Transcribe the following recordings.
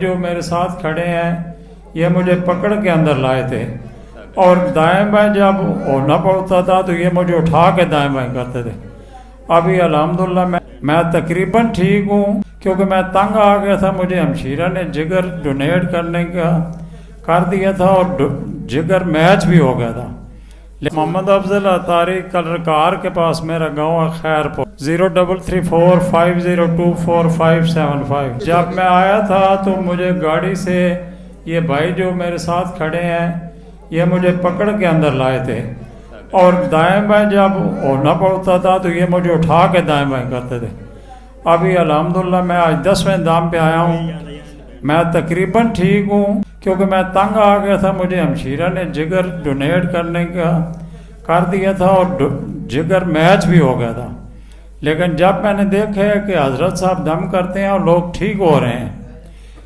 جو میرے ساتھ کھڑے ہیں یہ مجھے پکڑ کے اندر لائے تھے اور دائیں بائیں جب ہونا پڑتا تھا تو یہ مجھے اٹھا کے دائیں بائیں کرتے تھے۔ ابھی الحمدللہ میں تقریباً ٹھیک ہوں، کیونکہ میں تنگ آ گیا تھا۔ مجھے ہمشیرہ نے جگر ڈونیٹ کرنے کا کر دیا تھا اور جگر میچ بھی ہو گیا تھا۔ محمد افضل اطاری کلرکار کے پاس میرا گاؤں ہے خیرپور، 033450244575۔ جب میں آیا تھا تو مجھے گاڑی سے یہ بھائی جو میرے ساتھ کھڑے ہیں یہ مجھے پکڑ کے اندر لائے تھے اور دائیں بائیں جب ہونا پڑتا تھا تو یہ مجھے اٹھا کے دائیں بائیں کرتے تھے۔ ابھی الحمدللہ میں آج 10ویں دام پہ آیا ہوں، میں تقریباً ٹھیک ہوں، کیونکہ میں تنگ آ گیا تھا۔ مجھے ہمشیرہ نے جگر ڈونیٹ کرنے کا کر دیا تھا اور جگر میچ بھی ہو گیا تھا۔ لیکن جب میں نے دیکھا کہ حضرت صاحب دم کرتے ہیں اور لوگ ٹھیک ہو رہے ہیں،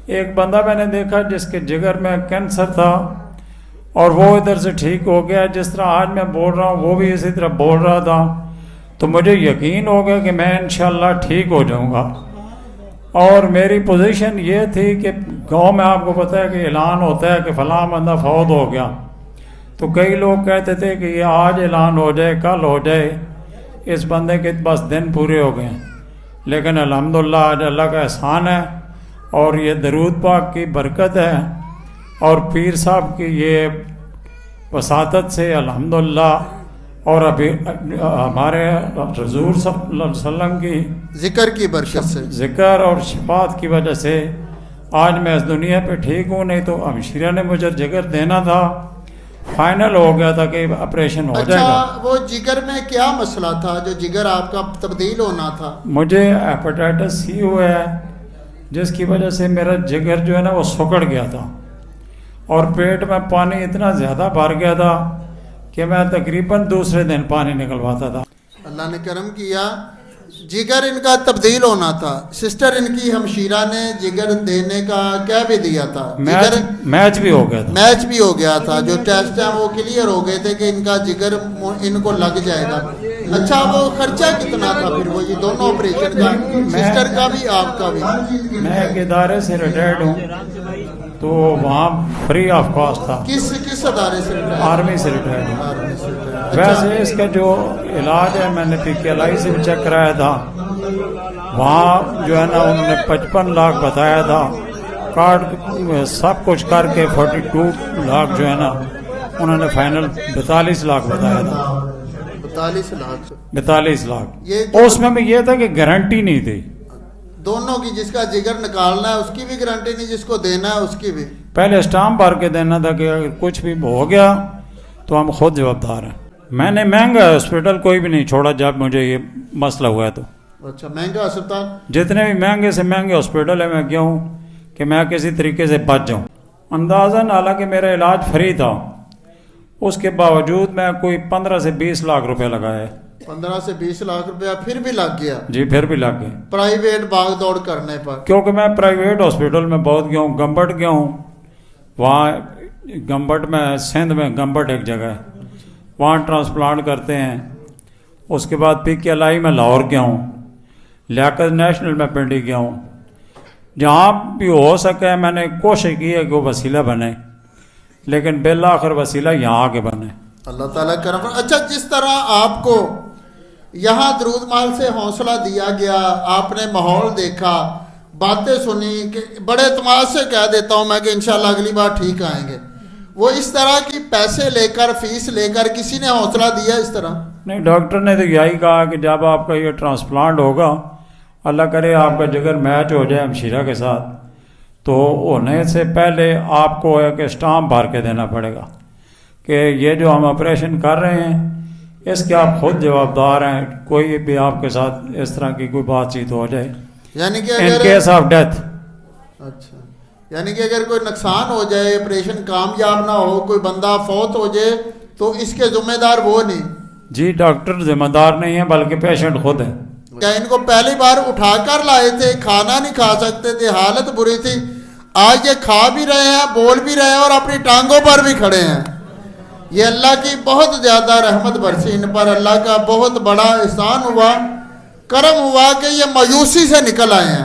ایک بندہ میں نے دیکھا جس کے جگر میں کینسر تھا اور وہ ادھر سے ٹھیک ہو گیا۔ جس طرح آج میں بول رہا ہوں وہ بھی اسی طرح بول رہا تھا، تو مجھے یقین ہو گیا کہ میں انشاءاللہ ٹھیک ہو جاؤں گا۔ اور میری پوزیشن یہ تھی کہ گاؤں میں آپ کو پتہ ہے کہ اعلان ہوتا ہے کہ فلاں بندہ فوت ہو گیا، تو کئی لوگ کہتے تھے کہ یہ آج اعلان ہو جائے، کل ہو جائے، اس بندے کے بس دن پورے ہو گئے ہیں۔ لیکن الحمدللہ آج اللہ کا احسان ہے اور یہ درود پاک کی برکت ہے اور پیر صاحب کی یہ وساطت سے الحمدللہ، اور ابھی ہمارے حضور صلی اللہ علیہ وسلم کی ذکر کی برکت سے، ذکر اور شفاعت کی وجہ سے آج میں اس دنیا پہ ٹھیک ہوں۔ نہیں تو ہمشیرہ نے مجھے جگر دینا تھا، فائنل ہو گیا تھا کہ آپریشن ہو جائے گا۔ اچھا، وہ جگر میں کیا مسئلہ تھا جو جگر آپ کا تبدیل ہونا تھا؟ مجھے ہیپاٹائٹس سی ہوا ہے، جس کی وجہ سے میرا جگر جو ہے نا وہ سکڑ گیا تھا اور پیٹ میں پانی اتنا زیادہ بھر گیا تھا کہ میں تقریباً دوسرے دن پانی نکلواتا تھا۔ اللہ نے کرم کیا، جگر ان کا تبدیل ہونا تھا۔ سسٹر ان کی ہمشیرہ نے جگر دینے کا کیا بھی دیا تھا؟ میچ بھی ہو گیا تھا، میچ بھی ہو گیا تھا۔ جو ٹیسٹ ہیں وہ کلیئر ہو گئے تھے کہ ان کا جگر ان کو لگ جائے گا۔ اچھا، وہ خرچہ کتنا تھا پھر وہ یہ دونوں آپریشن کا، سسٹر کا بھی آپ کا بھی؟ میں ایک ادارے سے ریٹائرڈ ہوں تو وہاں فری آف کاسٹ تھا۔ کس ادارے سے؟ آرمی سے ریٹائرڈ ہوں۔ ویسے اس کا جو علاج ہے میں نے PKLI سے بھی چیک کرایا تھا، وہاں جو ہے نا انہوں نے 55 لاکھ بتایا تھا، کارڈ سب کچھ کر کے 42 لاکھ جو ہے نا انہوں نے فائنل 42 لاکھ بتایا تھا۔ 42 لاکھ اس میں بھی یہ تھا کہ گارنٹی نہیں تھی دونوں کی، جس کا جگر نکالنا ہے اس کی بھی گارنٹی نہیں، جس کو دینا ہے اس کی بھی۔ پہلے اسٹامپ بھر کے دینا تھا کہ اگر کچھ بھی ہو گیا تو ہم خود جوابدار ہیں۔ میں نے مہنگا ہاسپٹل کوئی بھی نہیں چھوڑا جب مجھے یہ مسئلہ ہوا ہے تو۔ اچھا، مہنگا ہسپتال؟ جتنے بھی مہنگے سے مہنگے ہاسپٹل ہے میں گیا ہوں کہ میں کسی طریقے سے بچ جاؤں۔ اندازاً حالانکہ میرا علاج فری تھا، اس کے باوجود میں کوئی 15 سے 20 لاکھ روپے لگائے۔ 15 سے 20 لاکھ روپیہ پھر بھی لگ گیا؟ جی پھر بھی لگ گئے، پرائیویٹ بھاگ دوڑ کرنے پر؟ کیونکہ میں پرائیویٹ ہاسپٹل میں بہت گیا ہوں، گمبٹ گیا ہوں، وہاں گمبٹ میں سندھ میں گمبٹ ایک جگہ ہے، وہاں ٹرانسپلانٹ کرتے ہیں۔ اس کے بعد PKLI میں لاہور گیا ہوں، لیاقت نیشنل میں پنڈی گیا ہوں۔ جہاں بھی ہو سکے میں نے کوشش کی ہے کہ وہ وسیلہ بنے، لیکن بالآخر وسیلہ یہاں آ کے بنے۔ اللہ تعالیٰ کرم۔ اچھا، جس طرح آپ کو یہاں درود مال سے حوصلہ دیا گیا، آپ نے ماحول دیکھا، باتیں سنی، کہ بڑے اعتماد سے کہہ دیتا ہوں میں کہ انشاءاللہ اگلی بار ٹھیک آئیں گے، وہ اس طرح کی پیسے لے کر، فیس لے کر کسی نے حوصلہ دیا اس طرح؟ نہیں، ڈاکٹر نے تو یہی کہا کہ جب آپ کا یہ ٹرانسپلانٹ ہوگا، اللہ کرے آپ کا جگر میچ ہو جائے ہمشیرہ کے ساتھ، تو ہونے سے پہلے آپ کو ایک اسٹامپ بھر کے دینا پڑے گا کہ یہ جو ہم آپریشن کر رہے ہیں اس کے آپ خود جوابدار ہیں، کوئی بھی آپ کے ساتھ اس طرح کی کوئی بات چیت ہو جائے، یعنی کہ ان کیس آف ڈیتھ۔ اچھا، یعنی کہ اگر کوئی نقصان ہو جائے، آپریشن کامیاب نہ ہو، کوئی بندہ فوت ہو جائے تو اس کے ذمہ دار وہ نہیں؟ جی ڈاکٹر ذمہ دار نہیں ہے بلکہ پیشنٹ خود ہے۔ کیا ان کو پہلی بار اٹھا کر لائے تھے، کھانا نہیں کھا سکتے تھے، حالت بری تھی، آج یہ کھا بھی رہے ہیں، بول بھی رہے ہیں اور اپنی ٹانگوں پر بھی کھڑے ہیں؟ یہ اللہ کی بہت زیادہ رحمت برسی ان پر، اللہ کا بہت بڑا احسان ہوا، کرم ہوا کہ یہ مایوسی سے نکل آئے ہیں۔